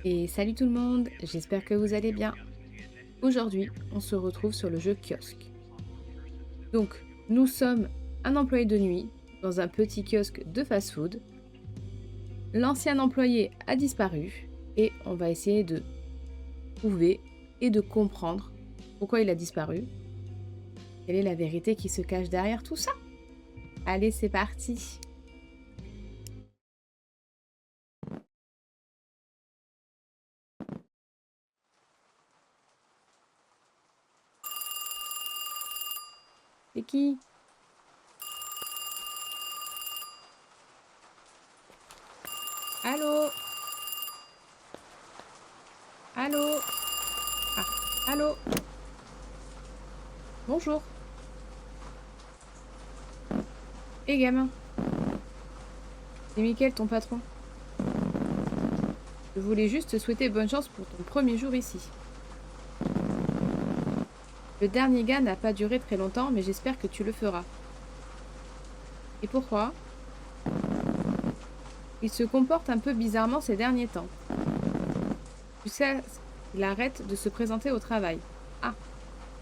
Et salut tout le monde, j'espère que vous allez bien. Aujourd'hui, on se retrouve sur le jeu kiosque. Donc, nous sommes un employé de nuit dans un petit kiosque de fast-food. L'ancien employé a disparu et on va essayer de trouver et de comprendre pourquoi il a disparu. Quelle est la vérité qui se cache derrière tout ça? Allez, c'est parti! C'est qui? Allô? Allô? Ah, allô? Bonjour. Hé gamin, c'est Mickaël, ton patron. Je voulais juste te souhaiter bonne chance pour ton premier jour ici. Le dernier gars n'a pas duré très longtemps, mais j'espère que tu le feras. Et pourquoi? Il se comporte un peu bizarrement ces derniers temps. Tu sais, il arrête de se présenter au travail. Ah,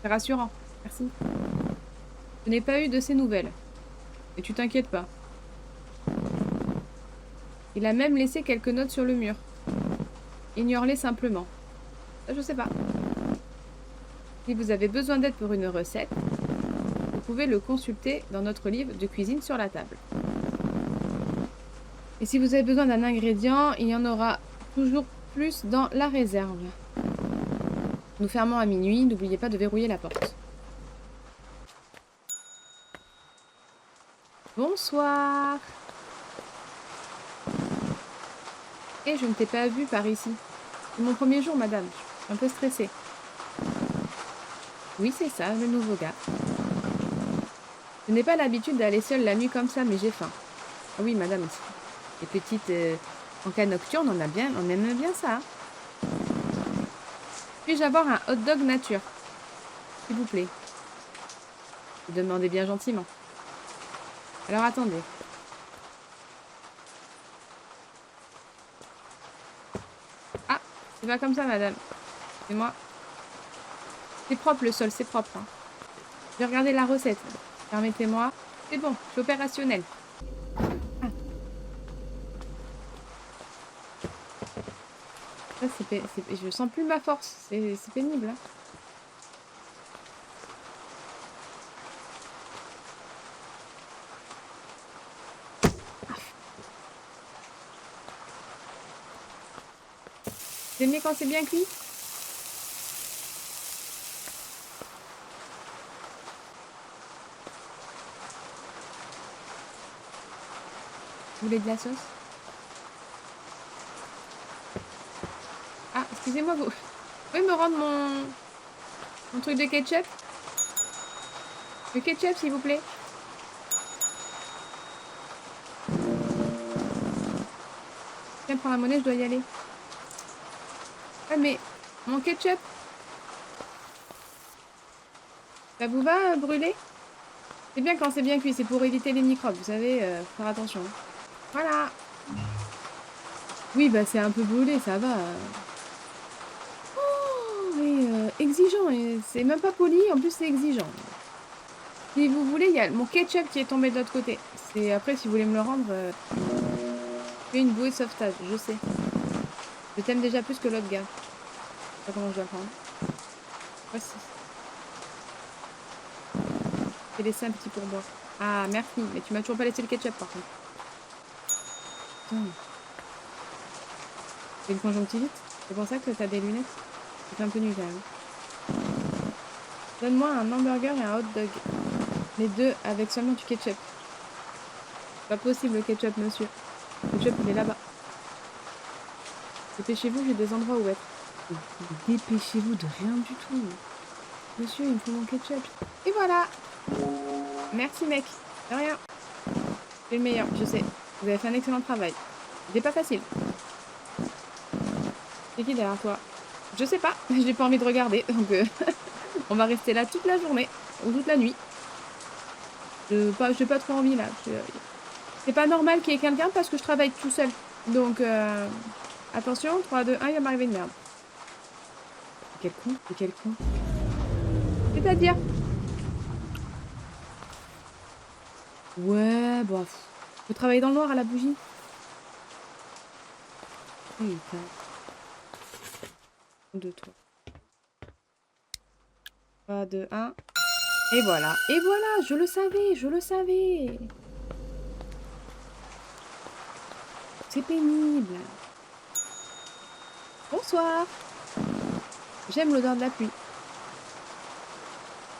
c'est rassurant. Merci. Je n'ai pas eu de ses nouvelles. Et tu t'inquiètes pas. Il a même laissé quelques notes sur le mur. Ignore-les simplement. Ça, je sais pas. Si vous avez besoin d'aide pour une recette, vous pouvez le consulter dans notre livre de cuisine sur la table. Et si vous avez besoin d'un ingrédient, il y en aura toujours plus dans la réserve. Nous fermons à minuit, n'oubliez pas de verrouiller la porte. Bonsoir. Et je ne t'ai pas vu par ici. C'est mon premier jour, madame. Je suis un peu stressée. Oui, c'est ça, le nouveau gars. Je n'ai pas l'habitude d'aller seule la nuit comme ça, mais j'ai faim. Ah oui, madame, les petites encas nocturnes, on aime bien ça. Hein. Puis-je avoir un hot dog nature, s'il vous plaît? Vous demandez bien gentiment. Alors attendez. Ah, c'est pas comme ça, madame. C'est moi. C'est propre le sol, c'est propre. Hein. Je vais regarder la recette. Permettez-moi. C'est bon, je suis opérationnelle. Ah. Ça, je sens plus ma force. C'est pénible. Hein. Vous aimez quand c'est bien cuit? Vous voulez de la sauce? Ah, excusez-moi, vous pouvez me rendre mon truc de ketchup? Le ketchup, s'il vous plaît. Tiens, prends la monnaie, je dois y aller. Ah, mais mon ketchup, ça vous va brûler? C'est bien quand c'est bien cuit, c'est pour éviter les microbes, vous savez, faire attention. Voilà. Oui, bah c'est un peu brûlé, ça va. Oh, et exigeant, et c'est même pas poli, en plus c'est exigeant. Si vous voulez, il y a mon ketchup qui est tombé de l'autre côté. Après, si vous voulez me le rendre, je fais une bouée de sauvetage, je sais. Je t'aime déjà plus que l'autre gars. Je sais pas comment je dois le prendre. Voici. J'ai laissé un petit pourboire. Ah, merci, mais tu m'as toujours pas laissé le ketchup par contre. C'est une conjonctivite? C'est pour ça que t'as des lunettes? C'est un peu nul quand même. Donne-moi un hamburger et un hot dog. Les deux avec seulement du ketchup. Pas possible le ketchup, monsieur. Le ketchup, il est là-bas. Dépêchez-vous, j'ai des endroits où être. Dépêchez-vous de rien du tout. Monsieur, il me faut mon ketchup. Et voilà. Merci, mec. De rien. C'est le meilleur, je sais. Vous avez fait un excellent travail. C'était pas facile. C'est qui derrière toi? Je sais pas. J'ai pas envie de regarder. Donc, on va rester là toute la journée. Ou toute la nuit. J'ai pas trop envie, là. C'est pas normal qu'il y ait quelqu'un parce que je travaille tout seul. Donc, Attention, 3, 2, 1, il va m'arriver une merde. Quel con, mais quel con. C'est-à-dire? Ouais, bon. Faut travailler dans le noir à la bougie. Putain. 2, 3. 3, 2, 1. Et voilà. Et voilà, je le savais, je le savais. C'est pénible. Bonsoir. J'aime l'odeur de la pluie.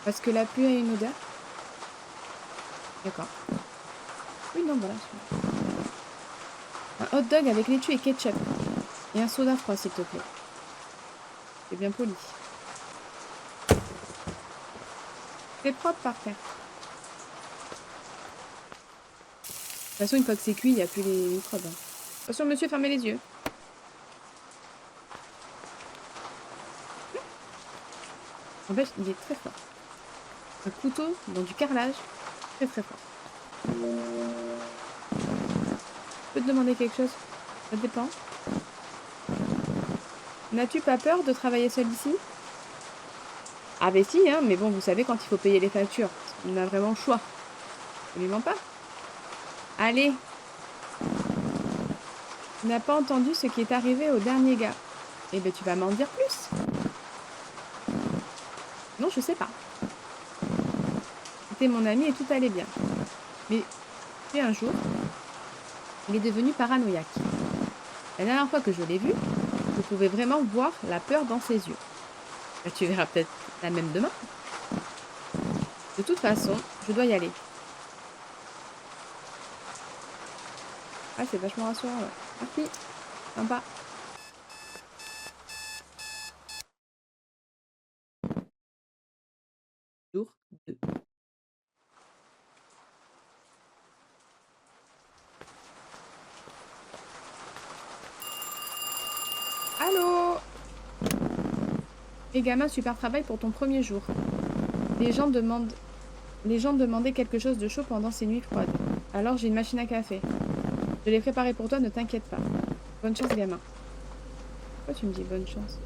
Parce que la pluie a une odeur. D'accord. Oui, non, voilà. Un hot dog avec laitue et ketchup. Et un soda froid, s'il te plaît. C'est bien poli. C'est propre par terre. De toute façon, une fois que c'est cuit, il n'y a plus les microbes. Hein. Attention, monsieur, fermez les yeux. En fait, il est très fort. Un couteau dans du carrelage, très très fort. Je peux te demander quelque chose? Ça dépend. N'as-tu pas peur de travailler seul ici? Ah ben si, hein, mais bon, vous savez, quand il faut payer les factures, on a vraiment le choix. Absolument pas. Allez. Tu n'as pas entendu ce qui est arrivé au dernier gars. Eh ben tu vas m'en dire plus. Non, je sais pas. C'était mon ami et tout allait bien. Mais puis un jour, il est devenu paranoïaque. La dernière fois que je l'ai vu, je pouvais vraiment voir la peur dans ses yeux. Ben, tu verras peut-être la même demain. De toute façon, je dois y aller. Ah, c'est vachement rassurant, ouais. Merci. Sympa. Jour 2. Allô? Les gamins, super travail pour ton premier jour. Les gens demandent... Les gens demandaient quelque chose de chaud pendant ces nuits froides. Alors j'ai une machine à café. Je l'ai préparée pour toi, ne t'inquiète pas. Bonne chance, gamin. Pourquoi tu me dis bonne chance?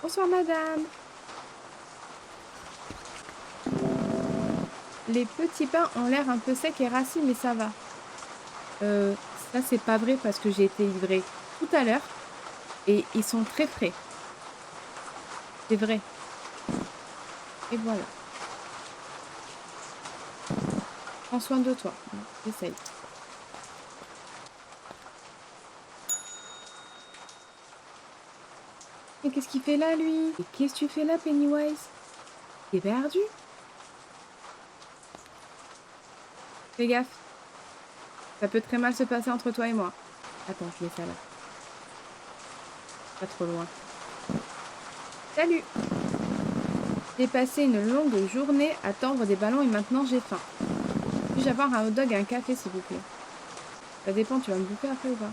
Bonsoir, madame. Les petits pains ont l'air un peu secs et rassis, mais ça va. Ça, c'est pas vrai parce que j'ai été livrée tout à l'heure et ils sont très frais. C'est vrai. Et voilà. Prends soin de toi. J'essaye. Mais qu'est-ce qu'il fait là, lui? Et qu'est-ce que tu fais là, Pennywise? T'es perdu? Fais gaffe. Ça peut très mal se passer entre toi et moi. Attends, je mets ça là. Pas trop loin. Salut! J'ai passé une longue journée à tendre des ballons et maintenant j'ai faim. Puis-je avoir un hot dog et un café, s'il vous plaît? Ça dépend, tu vas me bouffer après ou pas?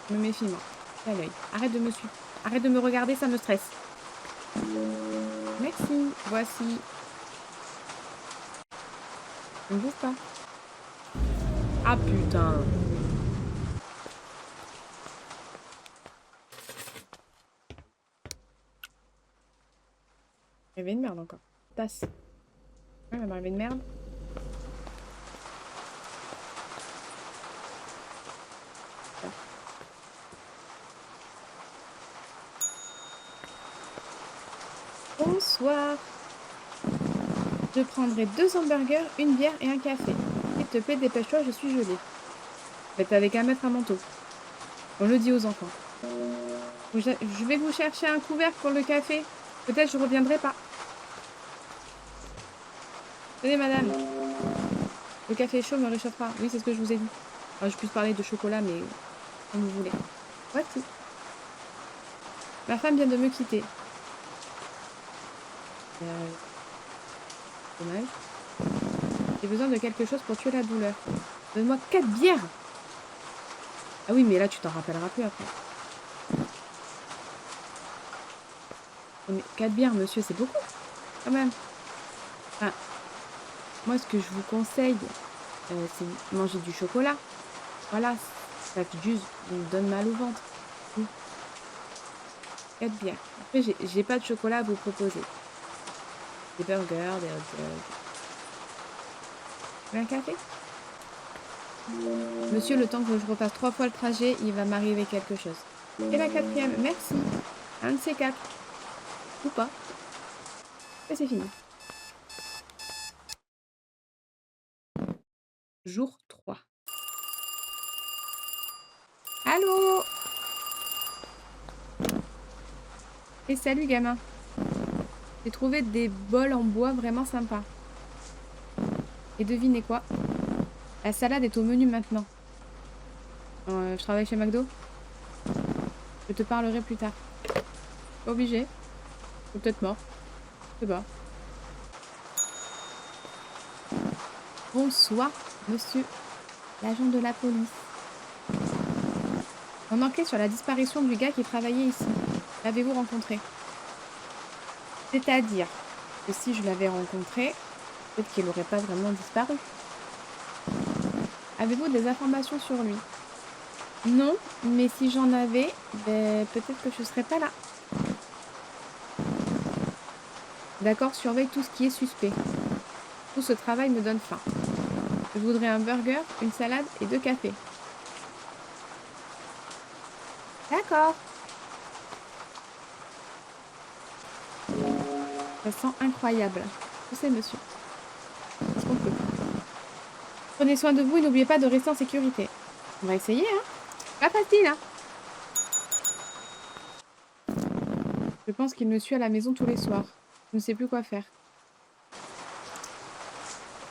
Je me méfie, moi. À l'œil. Arrête de me suivre. Arrête de me regarder, ça me stresse. Merci. Voici. Ne me bouffe pas. Ah putain. Il y avait une merde encore. Tasse. Ouais, il va m'arriver une merde. Bonsoir. Je prendrai 2 hamburgers, une bière et un café. S'il te plaît, dépêche-toi, je suis gelée. Mais t'avais qu'à mettre un manteau. On le dit aux enfants. Je vais vous chercher un couvercle pour le café. Peut-être je reviendrai pas. Tenez, madame. Le café chaud me réchauffera. Oui, c'est ce que je vous ai dit. Alors, je puisse parler de chocolat, mais comme vous voulez. Voici. Ma femme vient de me quitter. Dommage. J'ai besoin de quelque chose pour tuer la douleur. Donne-moi 4 bières. Ah oui, mais là, tu t'en rappelleras plus après. Mais 4 bières, monsieur, c'est beaucoup. Quand même. Enfin, moi, ce que je vous conseille, c'est manger du chocolat. Voilà, ça fait juste me donne mal au ventre. Mmh, 4 bières. Après, j'ai pas de chocolat à vous proposer. Des burgers, des hot dogs. Vous voulez un café? Monsieur, le temps que je repasse 3 fois le trajet, il va m'arriver quelque chose. Et la quatrième, merci. Un de ces quatre. Ou pas. Et c'est fini. Jour 3. Allô? Et salut gamin. J'ai trouvé des bols en bois vraiment sympas. Et devinez quoi? La salade est au menu maintenant. Je travaille chez McDo. Je te parlerai plus tard. Pas obligé. Peut-être mort. Je sais pas. Bonsoir, monsieur l'agent de la police. On enquête sur la disparition du gars qui travaillait ici. L'avez-vous rencontré? C'est-à-dire que si je l'avais rencontré, peut-être qu'il n'aurait pas vraiment disparu. Avez-vous des informations sur lui? Non, mais si j'en avais, ben, peut-être que je ne serais pas là. D'accord, surveille tout ce qui est suspect. Tout ce travail me donne faim. Je voudrais un burger, une salade et 2 cafés. D'accord. Ça sent incroyable. Je sais, monsieur. Est-ce qu'on peut? Prenez soin de vous et n'oubliez pas de rester en sécurité. On va essayer, hein? Pas facile, hein? Je pense qu'il me suit à la maison tous les soirs. Je ne sais plus quoi faire.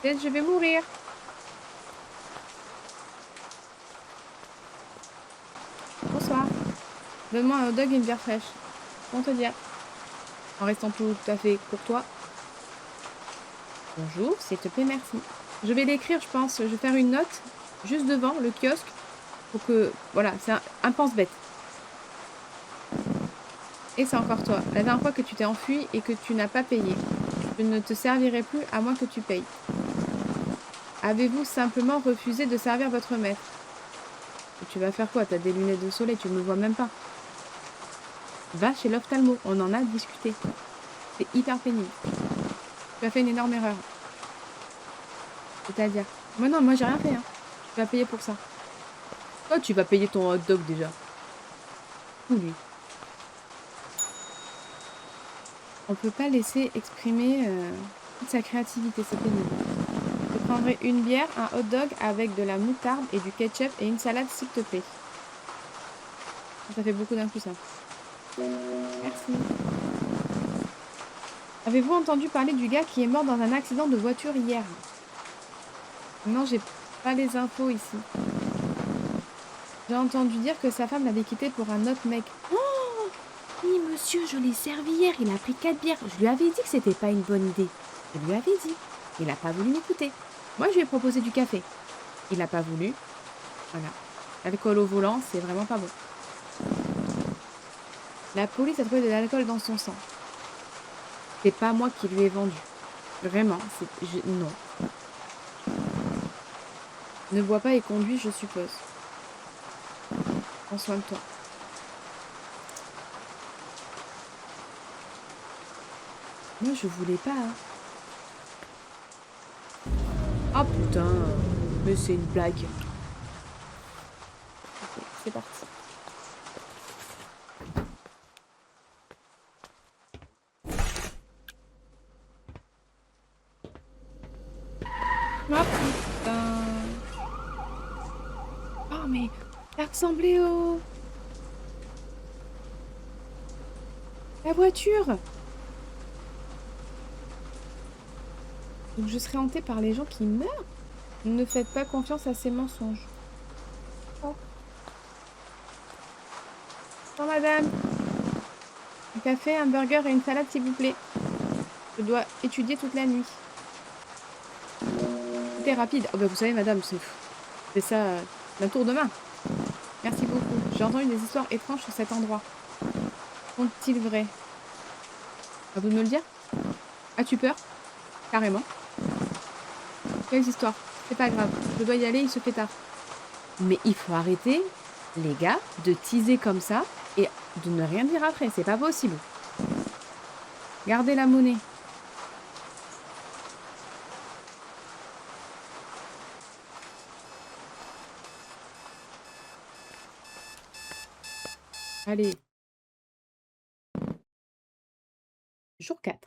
Peut-être je vais mourir. Bonsoir. Donne-moi un hot dog et une bière fraîche. Comment te dire? En restant tout à fait courtois. Bonjour, s'il te plaît, merci. Je vais l'écrire, je pense. Je vais faire une note juste devant le kiosque pour que... Voilà, c'est un pense-bête. Et c'est encore toi. La dernière fois que tu t'es enfui et que tu n'as pas payé. Je ne te servirai plus à moins que tu payes. Avez-vous simplement refusé de servir votre maître? Et tu vas faire quoi? T'as des lunettes de soleil, tu ne me vois même pas. Va chez l'ophtalmo, on en a discuté. C'est hyper pénible. Tu as fait une énorme erreur. C'est-à-dire... Moi non, moi j'ai rien fait. Hein. Tu vas payer pour ça. Toi, tu vas payer ton hot dog déjà. Ou lui. On peut pas laisser exprimer toute sa créativité, c'est pénible. Je prendrai une bière, un hot dog avec de la moutarde et du ketchup et une salade s'il te plaît. Ça fait beaucoup d'un coup ça. Merci. Avez-vous entendu parler du gars qui est mort dans un accident de voiture hier? Non, j'ai pas les infos ici. J'ai entendu dire que sa femme l'avait quitté pour un autre mec. Oh! Oui, monsieur, je l'ai servi hier. Il a pris 4 bières. Je lui avais dit que c'était pas une bonne idée. Je lui avais dit. Il n'a pas voulu m'écouter. Moi, je lui ai proposé du café. Il n'a pas voulu. Voilà. L'alcool au volant, c'est vraiment pas bon. La police a trouvé de l'alcool dans son sang. C'est pas moi qui lui ai vendu. Vraiment, non. Ne bois pas et conduis, je suppose. Prends soin de toi. Moi, je voulais pas. Hein. Oh putain, mais c'est une blague. Ok, c'est parti. Oh putain. Oh mais, ça ressemblait au... La voiture. Donc je serai hantée par les gens qui meurent. Ne faites pas confiance à ces mensonges. Oh. Bon, madame. Un café, un burger et une salade, s'il vous plaît. Je dois étudier toute la nuit. C'était rapide. Oh, bah, vous savez, madame, c'est ça d'un tour de main. Merci beaucoup. J'ai entendu des histoires étranges sur cet endroit. Sont-ils vrais? À vous de me le dire? As-tu peur? Carrément. Quelles histoires? C'est pas grave, je dois y aller, il se fait tard. Mais il faut arrêter, les gars, de teaser comme ça et de ne rien dire après, c'est pas possible. Gardez la monnaie. Allez, jour 4.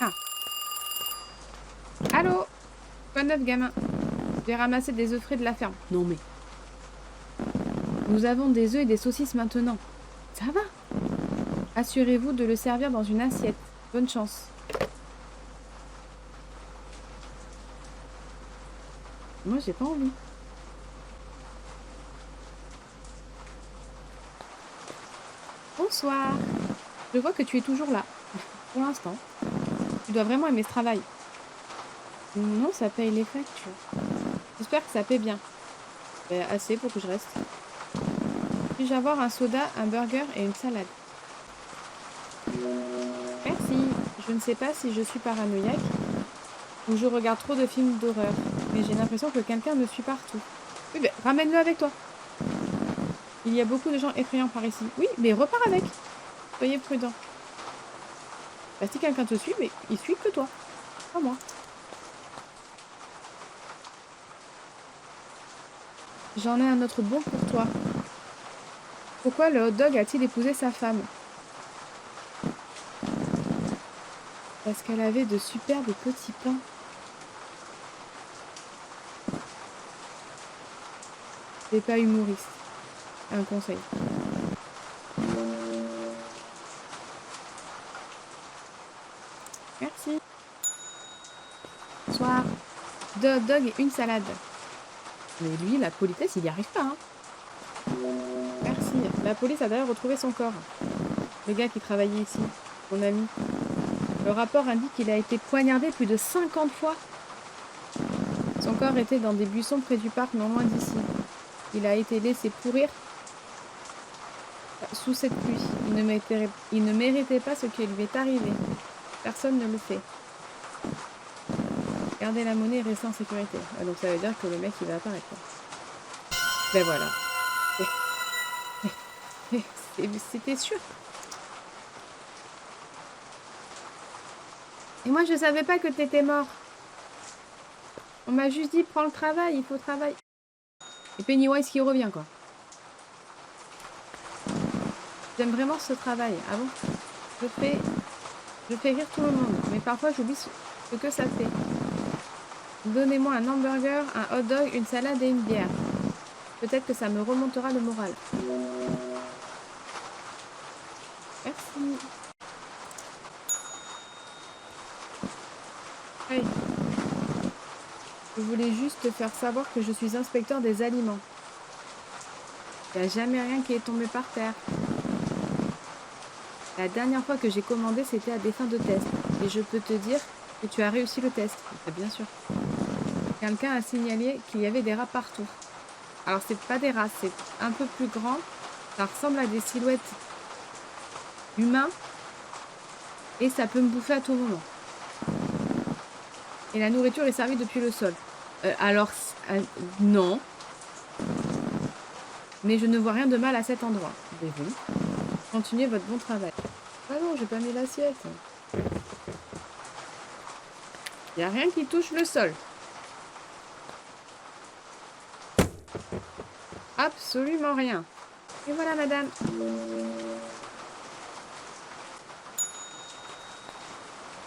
Ah, allô? Quoi de neuf, gamin? J'ai ramassé des œufs frais de la ferme. Non mais, nous avons des œufs et des saucisses maintenant. Ça va? Assurez-vous de le servir dans une assiette. Bonne chance. Moi, j'ai pas envie. Bonsoir. Je vois que tu es toujours là. Pour l'instant. Tu dois vraiment aimer ce travail. Non, ça paye les factures. J'espère que ça paie bien. Ben, assez pour que je reste. Puis-je avoir un soda, un burger et une salade? Merci. Je ne sais pas si je suis paranoïaque ou je regarde trop de films d'horreur, mais j'ai l'impression que quelqu'un me suit partout. Oui, ben, ramène-le avec toi. Il y a beaucoup de gens effrayants par ici. Oui, mais repars avec. Soyez prudent. Bah, si quelqu'un te suit, mais il suit que toi, pas moi. J'en ai un autre bon pour toi. Pourquoi le hot dog a-t-il épousé sa femme? Parce qu'elle avait de superbes petits pains. C'est pas humoriste. Un conseil. Merci. Bonsoir. Deux hot dogs et une salade. Mais lui, la politesse, il n'y arrive pas, hein. Merci. La police a d'ailleurs retrouvé son corps. Le gars qui travaillait ici, mon ami. Le rapport indique qu'il a été poignardé plus de 50 fois. Son corps était dans des buissons près du parc, non loin d'ici. Il a été laissé pourrir sous cette pluie. Il ne méritait pas ce qui lui est arrivé. Personne ne le fait. Gardez la monnaie et restez en sécurité. Ah, donc ça veut dire que le mec il va apparaître. Ben voilà. C'était sûr. Et moi je savais pas que t'étais mort. On m'a juste dit prends le travail, il faut travailler. Et Pennywise qui revient quoi. J'aime vraiment ce travail. Ah bon? Je fais rire tout le monde, mais parfois j'oublie ce que ça fait. Donnez-moi un hamburger, un hot dog, une salade et une bière. Peut-être que ça me remontera le moral. Merci. Hey. Je voulais juste te faire savoir que je suis inspecteur des aliments. Il n'y a jamais rien qui est tombé par terre. La dernière fois que j'ai commandé, c'était à des fins de test. Et je peux te dire que tu as réussi le test. Bien sûr. Quelqu'un a signalé qu'il y avait des rats partout. Alors, c'est pas des rats, c'est un peu plus grand. Ça ressemble à des silhouettes humains. Et ça peut me bouffer à tout moment. Et la nourriture est servie depuis le sol. Non. Mais je ne vois rien de mal à cet endroit. Et vous, continuez votre bon travail. Ah non, j'ai pas mis l'assiette. Il n'y a rien qui touche le sol. Absolument rien. Et voilà, madame.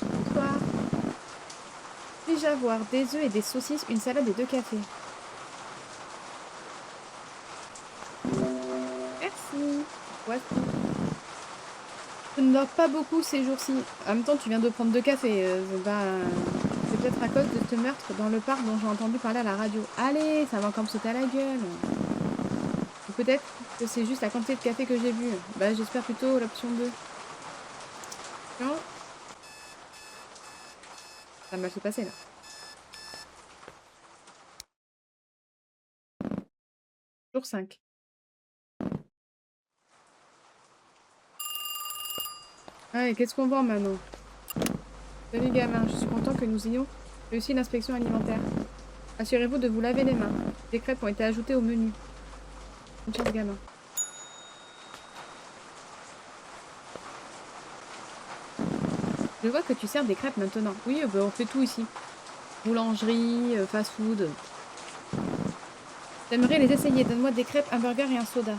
Bonsoir. Puis-je avoir des œufs et des saucisses, une salade et 2 cafés? Merci. Voici. Je ne dors pas beaucoup ces jours-ci. En même temps, tu viens de prendre 2 cafés. C'est peut-être à cause de ce meurtre dans le parc dont j'ai entendu parler à la radio. Allez, ça va encore me sauter à la gueule. Ou peut-être que c'est juste la quantité de café que j'ai bu. Bah, j'espère plutôt l'option 2. Non. Ça m'a fait passer là. Jour 5. Ah, et qu'est-ce qu'on vend maintenant? Salut gamin, je suis content que nous ayons réussi l'inspection alimentaire. Assurez-vous de vous laver les mains. Des crêpes ont été ajoutées au menu. Bonne chance gamin. Je vois que tu sers des crêpes maintenant. Oui, bah, on fait tout ici. Boulangerie, fast-food. J'aimerais les essayer. Donne-moi des crêpes, un burger et un soda.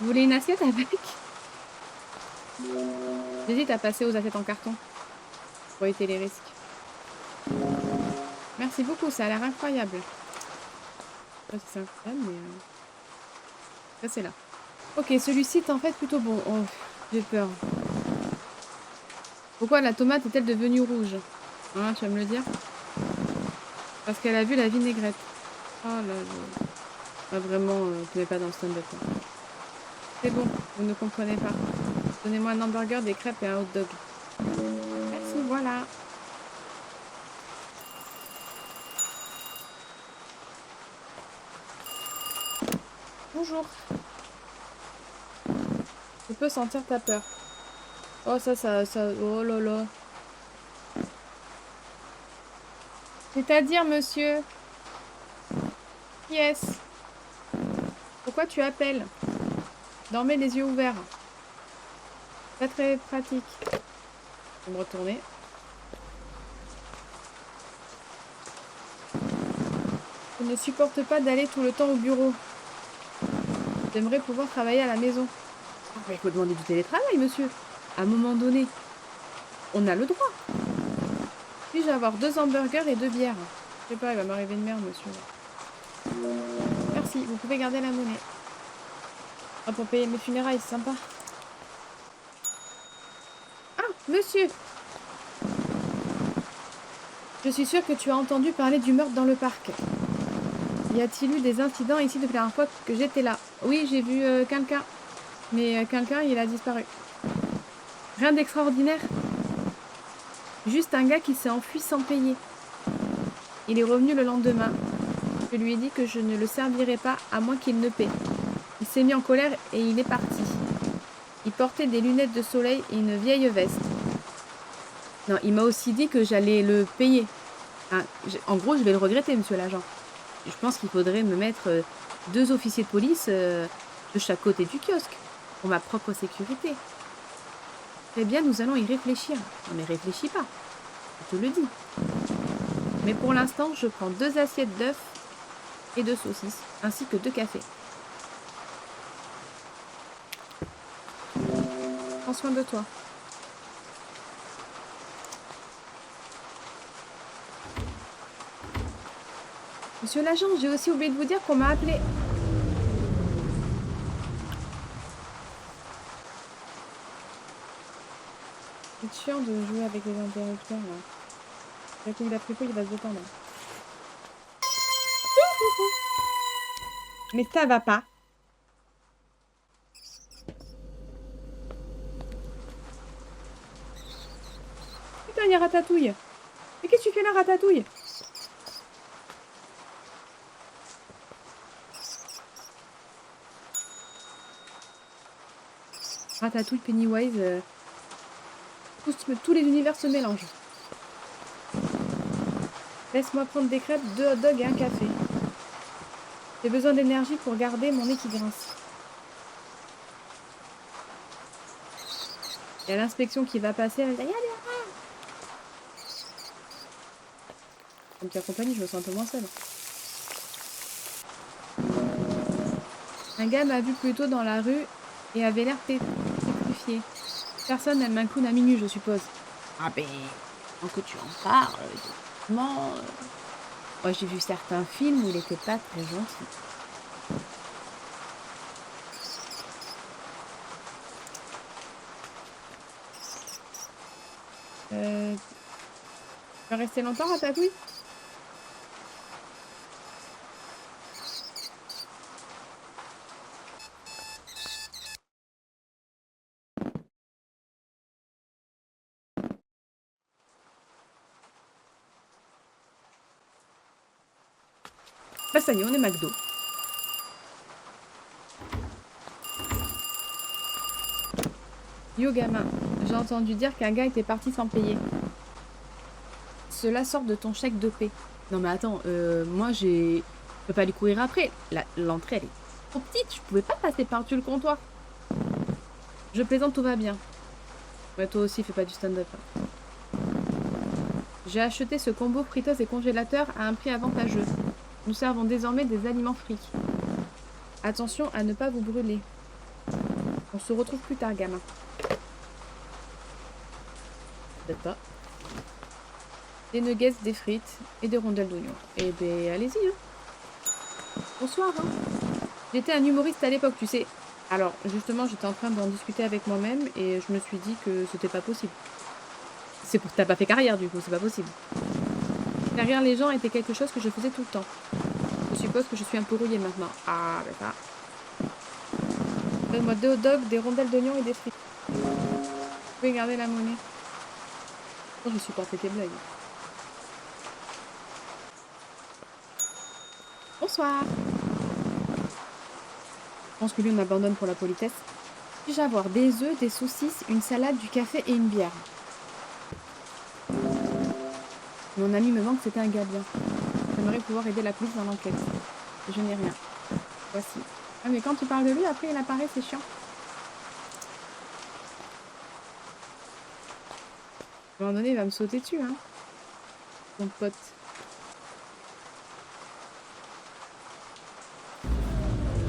Vous voulez une assiette avec? J'hésite à passer aux assiettes en carton pour éviter les risques. Merci beaucoup, ça a l'air incroyable. Je sais pas si c'est incroyable, mais ça c'est là. Ok, celui-ci est en fait plutôt bon. Oh, j'ai peur. Pourquoi la tomate est-elle devenue rouge? Hein, tu vas me le dire? Parce qu'elle a vu la vinaigrette. Oh là là. Ah, vraiment, tu n'es pas dans le stand-up. C'est bon, vous ne comprenez pas. Donnez-moi un hamburger, des crêpes et un hot dog. Merci, voilà. Bonjour. Je peux sentir ta peur. Oh, ça... Oh là là. C'est-à-dire, monsieur? Qui est-ce? Pourquoi tu appelles? Dormez les yeux ouverts. Pas très pratique. Je vais me retourner. Je ne supporte pas d'aller tout le temps au bureau. J'aimerais pouvoir travailler à la maison. Ah, mais il faut demander du télétravail, monsieur. À un moment donné, on a le droit. Puis-je avoir 2 hamburgers et 2 bières? Je sais pas, il va m'arriver une merde, monsieur. Merci, vous pouvez garder la monnaie. Ah, pour payer mes funérailles, c'est sympa. Ah, monsieur! Je suis sûre que tu as entendu parler du meurtre dans le parc. Y a-t-il eu des incidents ici depuis la dernière fois que j'étais là? Oui, j'ai vu quelqu'un. Mais quelqu'un, il a disparu. Rien d'extraordinaire. Juste un gars qui s'est enfui sans payer. Il est revenu le lendemain. Je lui ai dit que je ne le servirais pas à moins qu'il ne paie. Il s'est mis en colère et il est parti. Il portait des lunettes de soleil et une vieille veste. Non, il m'a aussi dit que j'allais le payer. Hein, en gros, je vais le regretter, monsieur l'agent. Je pense qu'il faudrait me mettre 2 officiers de police de chaque côté du kiosque, pour ma propre sécurité. Très bien, nous allons y réfléchir. Non mais réfléchis pas, je te le dis. Mais pour l'instant, je prends 2 assiettes d'œufs et 2 saucisses, ainsi que 2 cafés. Prends soin de toi. Monsieur l'agent, j'ai aussi oublié de vous dire qu'on m'a appelé. C'est chiant de jouer avec les interrupteurs là. Dès qu'il a pris il va se détendre. Mais ça va pas. Putain, il y a Ratatouille. Mais qu'est-ce que tu fais là, Ratatouille? Ratatouille, Pennywise, tous les univers se mélangent. Laisse-moi prendre des crêpes, 2 hot dogs et un café. J'ai besoin d'énergie pour garder mon nez qui grince. Il y a l'inspection qui va passer, elle va dire, comme tu accompagnes, je me sens un peu moins seule. Un gars m'a vu plus tôt dans la rue et avait l'air pétrifié. Personne n'aime un clown à minuit, je suppose. Ah ben, tant que tu en parles, effectivement... Moi, j'ai vu certains films où il était pas très gentil. Tu vas rester longtemps, Ratatouille? Bah ça y est, on est McDo. Yo gamin, j'ai entendu dire qu'un gars était parti sans payer. Cela sort de ton chèque dopé. Non mais attends, moi j'ai... Je peux pas lui courir après. L'entrée elle est trop petite, je pouvais pas passer par-dessus le comptoir. Je plaisante, tout va bien. Ouais, toi aussi fais pas du stand-up. Hein. J'ai acheté ce combo friteuse et congélateur à un prix avantageux. Nous servons désormais des aliments frits. Attention à ne pas vous brûler. On se retrouve plus tard, gamin. Peut-être pas. Des nuggets, des frites et des rondelles d'oignons. Eh ben, allez-y, hein. Bonsoir, hein. J'étais un humoriste à l'époque, tu sais. Alors, justement, j'étais en train d'en discuter avec moi-même et je me suis dit que c'était pas possible. C'est pour que t'as pas fait carrière, du coup, c'est pas possible. Derrière les gens était quelque chose que je faisais tout le temps. Je suppose que je suis un peu rouillée maintenant. Ah, ben ça. Donne-moi 2 hot dogs, des rondelles d'oignons et des frites. Vous pouvez garder la monnaie. Oh, je supportais tes blagues. Bonsoir. Je pense que lui, on abandonne pour la politesse. Puis-je avoir des œufs, des saucisses, une salade, du café et une bière? Mon ami me manque, c'était un gars bien. J'aimerais pouvoir aider la police dans l'enquête. Je n'ai rien. Voici. Ah, mais quand tu parles de lui, après il apparaît, c'est chiant. À un moment donné, il va me sauter dessus, hein. Mon pote.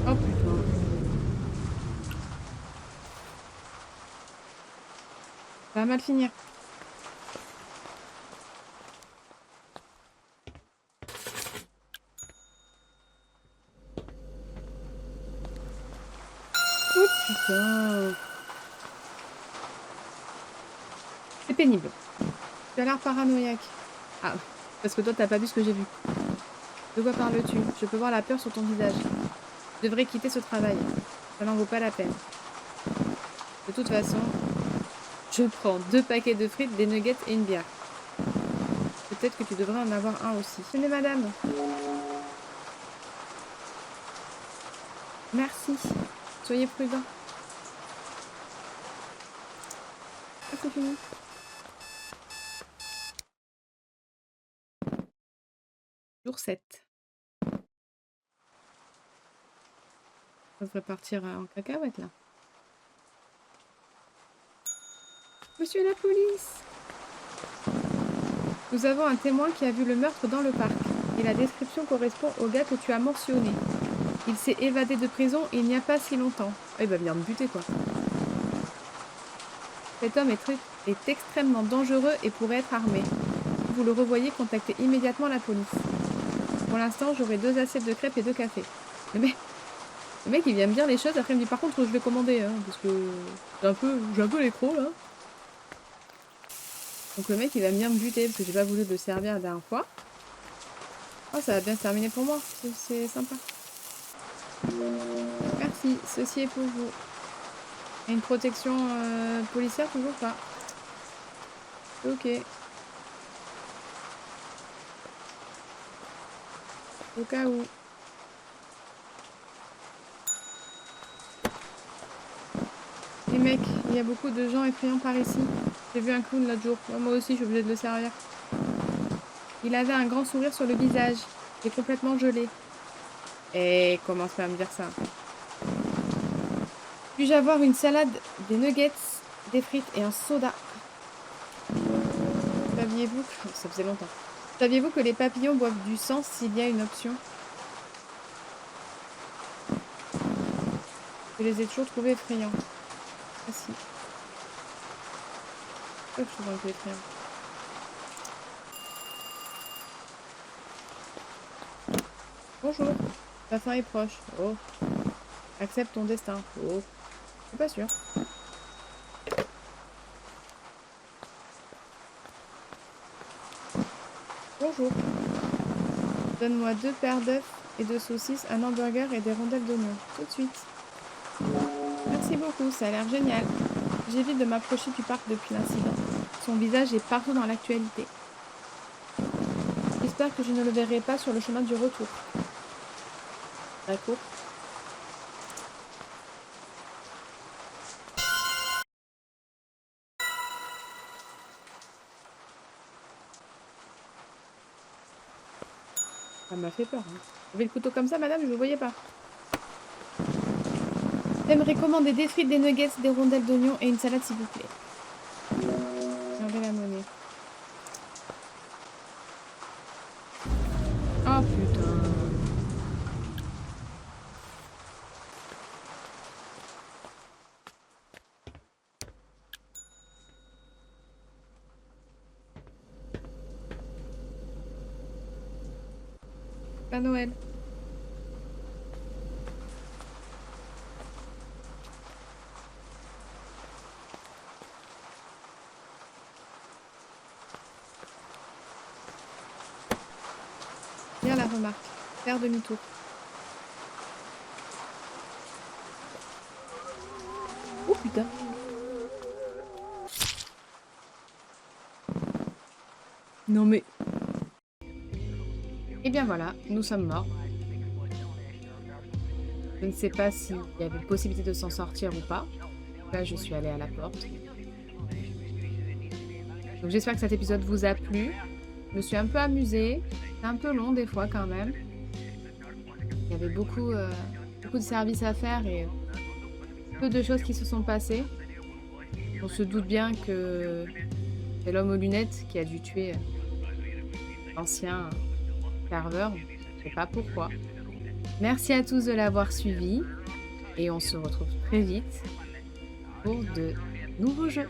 Oh putain. Ça va mal finir. Oh putain. C'est pénible. Tu as l'air paranoïaque. Ah, parce que toi, t'as pas vu ce que j'ai vu. De quoi parles-tu? Je peux voir la peur sur ton visage. Tu devrais quitter ce travail. Ça n'en vaut pas la peine. De toute façon, je prends 2 paquets de frites, des nuggets et une bière. Peut-être que tu devrais en avoir un aussi. Tenez, madame. Merci. Soyez prudent. Ah, c'est fini. Jour 7. Ça devrait partir en cacahuète, là. Monsieur la police! Nous avons un témoin qui a vu le meurtre dans le parc. Et la description correspond au gars que tu as mentionné. Il s'est évadé de prison il n'y a pas si longtemps. Oh, il va venir me buter, quoi. Cet homme est extrêmement dangereux et pourrait être armé. Si vous le revoyez, contactez immédiatement la police. Pour l'instant, j'aurai 2 assiettes de crêpes et 2 cafés. Le mec, il vient me dire les choses, après il me dit par contre, je vais commander, hein, parce que j'ai un peu les crocs, là. Donc le mec, il va venir me buter, parce que j'ai pas voulu le servir la dernière fois. Oh, ça va bien se terminer pour moi, c'est sympa. Merci, ceci est pour vous. Et une protection policière, toujours pas. Ok. Au cas où. Les mecs, il y a beaucoup de gens effrayants par ici. J'ai vu un clown l'autre jour. Moi aussi, je suis obligée de le servir. Il avait un grand sourire sur le visage. Il est complètement gelé. Et commence pas à me dire ça. Puis-je avoir une salade, des nuggets, des frites et un soda? Saviez-vous que... Ça faisait longtemps. Saviez-vous que les papillons boivent du sang s'il y a une option? Je les ai toujours trouvés effrayants. Ah si. Pourquoi je trouve un peu effrayant? Bonjour. La fin est proche. Oh. Accepte ton destin. Oh. Je suis pas sûre. Bonjour. Donne-moi 2 paires d'œufs et de saucisses, un hamburger et des rondelles d'oignons. Tout de suite. Merci beaucoup, ça a l'air génial. J'évite de m'approcher du parc depuis l'incident. Son visage est partout dans l'actualité. J'espère que je ne le verrai pas sur le chemin du retour. D'accord. Ça m'a fait peur, hein. Vous avez le couteau comme ça, madame? Je ne voyais pas. J'aimerais commander des frites, des nuggets, des rondelles d'oignon et une salade, s'il vous plaît. Regardez la monnaie. Oh putain. Pas Noël. Bien la remarque. Faire demi-tour. Oh putain. Non mais... Et bien voilà, nous sommes morts. Je ne sais pas s'il y avait possibilité de s'en sortir ou pas. Là, je suis allée à la porte. Donc j'espère que cet épisode vous a plu. Je me suis un peu amusée. C'est un peu long des fois quand même. Il y avait beaucoup de services à faire et peu de choses qui se sont passées. On se doute bien que c'est l'homme aux lunettes qui a dû tuer l'ancien serveur. Je ne sais pas pourquoi. Merci à tous de l'avoir suivi et on se retrouve très vite pour de nouveaux jeux.